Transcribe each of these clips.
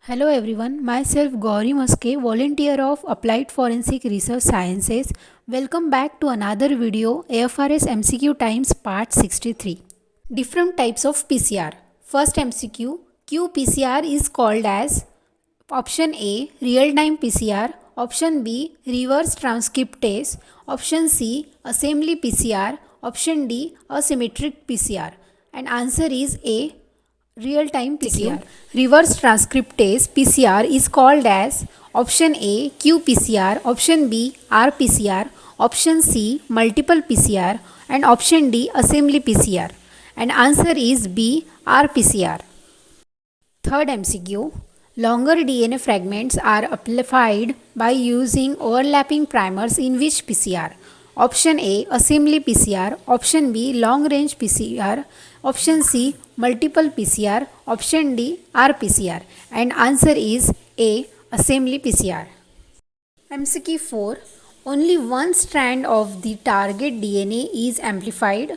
Hello everyone, myself Gauri Maske, volunteer of Applied Forensic Research Sciences. Welcome back to another video, AFRS MCQ Times Part 63. Different types of PCR. First MCQ, qPCR is called as option A, real-time PCR, option B, reverse transcriptase, option C, assembly PCR, option D, asymmetric PCR. And answer is A, real-time PCR. Reverse transcriptase PCR is called as option A, qPCR, option B, RPCR, option C, multiple PCR, and option D, assembly PCR. And answer is B, RPCR. Third MCQ. Longer DNA fragments are amplified by using overlapping primers in which PCR? Option A, assembly PCR, option B, long range PCR, option C, multiple PCR, option D, RPCR. And answer is A, assembly PCR. MCQ 4. Only one strand of the target DNA is amplified.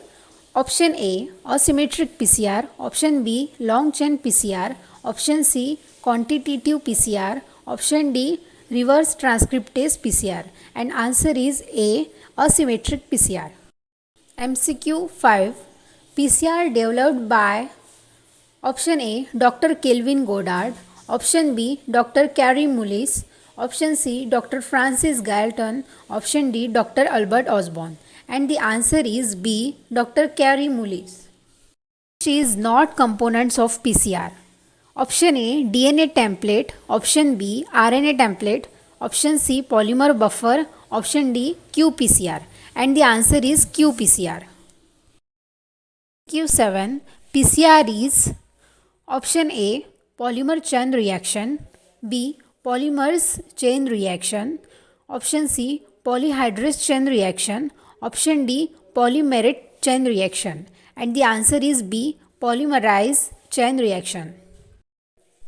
Option A, asymmetric PCR, option B, long chain PCR, option C, quantitative PCR, option D, reverse transcriptase PCR. And answer is A, asymmetric PCR. MCQ 5. PCR developed by option A, Dr. Kelvin Goddard, option B, Dr. Carey Mullis, option C, Dr. Francis Galton, option D, Dr. Albert Osborne. And the answer is B, Dr. Carey Mullis. Which is not components of PCR? Option A, DNA template, option B, RNA template, option C, polymer buffer, option D, qPCR. And the answer is qPCR. Q7. PCR is option A, polymer chain reaction, B, polymers chain reaction, option C, polyhydrase chain reaction, option D, polymerase chain reaction. And the answer is B, polymerase chain reaction.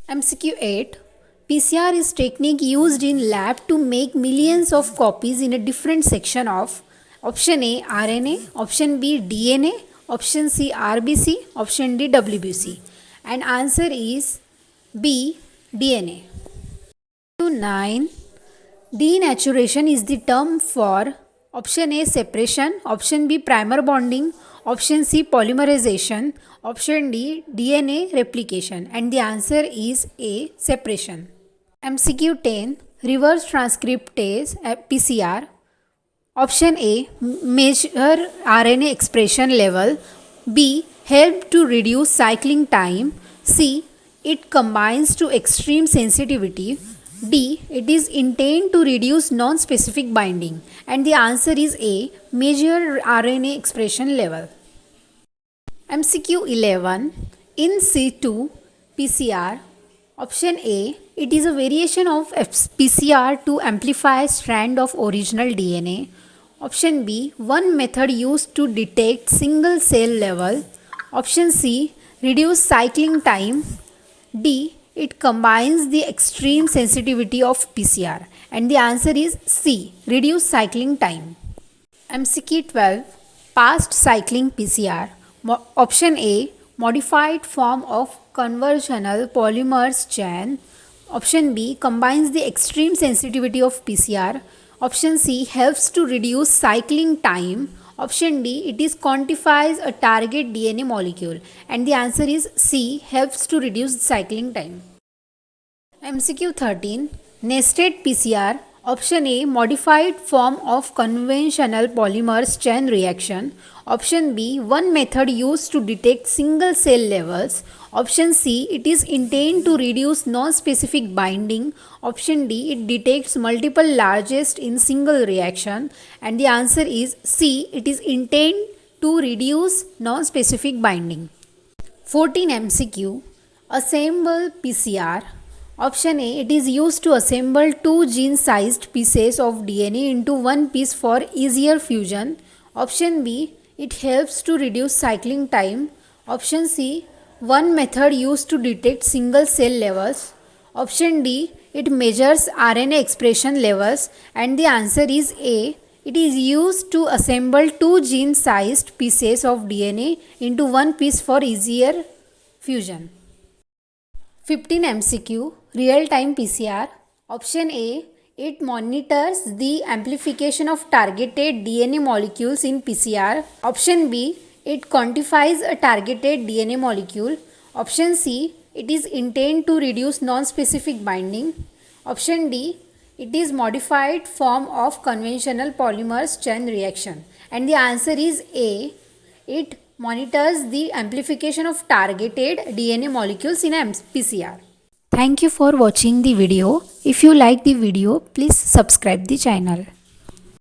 MCQ 8. PCR is technique used in lab to make millions of copies in a different section of option A, RNA, option B, DNA, option C, RBC, option D, WBC. And answer is B, DNA. 9. Denaturation is the term for option A, separation, option B, primer bonding, option C, polymerization, option D, DNA replication. And the answer is A, separation. MCQ 10. Reverse transcriptase PCR. Option A, measure RNA expression level. B, help to reduce cycling time. C, it combines to extreme sensitivity. D, it is intended to reduce non-specific binding. And the answer is A, measure RNA expression level. MCQ 11. In situ PCR. Option A, it is a variation of PCR to amplify a strand of original DNA. Option B, one method used to detect single cell level. Option C, reduce cycling time. D, it combines the extreme sensitivity of PCR. And the answer is C, reduce cycling time. MCQ 12. Fast cycling PCR. Option A, modified form of conversional polymers chain. Option B, combines the extreme sensitivity of PCR. Option C, helps to reduce cycling time. Option D, it is quantifies a target DNA molecule. And the answer is C, helps to reduce cycling time. MCQ 13. Nested PCR. Option A, modified form of conventional polymers chain reaction. Option B, one method used to detect single cell levels. Option C, it is intended to reduce non-specific binding. Option D, it detects multiple largest in single reaction. And the answer is C, it is intended to reduce non-specific binding. 14 MCQ. Assemble PCR. Option A, it is used to assemble two gene-sized pieces of DNA into one piece for easier fusion. Option B, it helps to reduce cycling time. Option C, one method used to detect single cell levels. Option D, it measures RNA expression levels. And the answer is A, it is used to assemble two gene-sized pieces of DNA into one piece for easier fusion. 15 MCQ real time PCR. Option A, it monitors the amplification of targeted DNA molecules in PCR. Option B, it quantifies a targeted DNA molecule. Option C, it is intended to reduce non-specific binding. Option D, it is modified form of conventional polymers chain reaction. And the answer is A, it monitors the amplification of targeted DNA molecules in PCR. Thank you for watching the video. If you like the video, please subscribe the channel.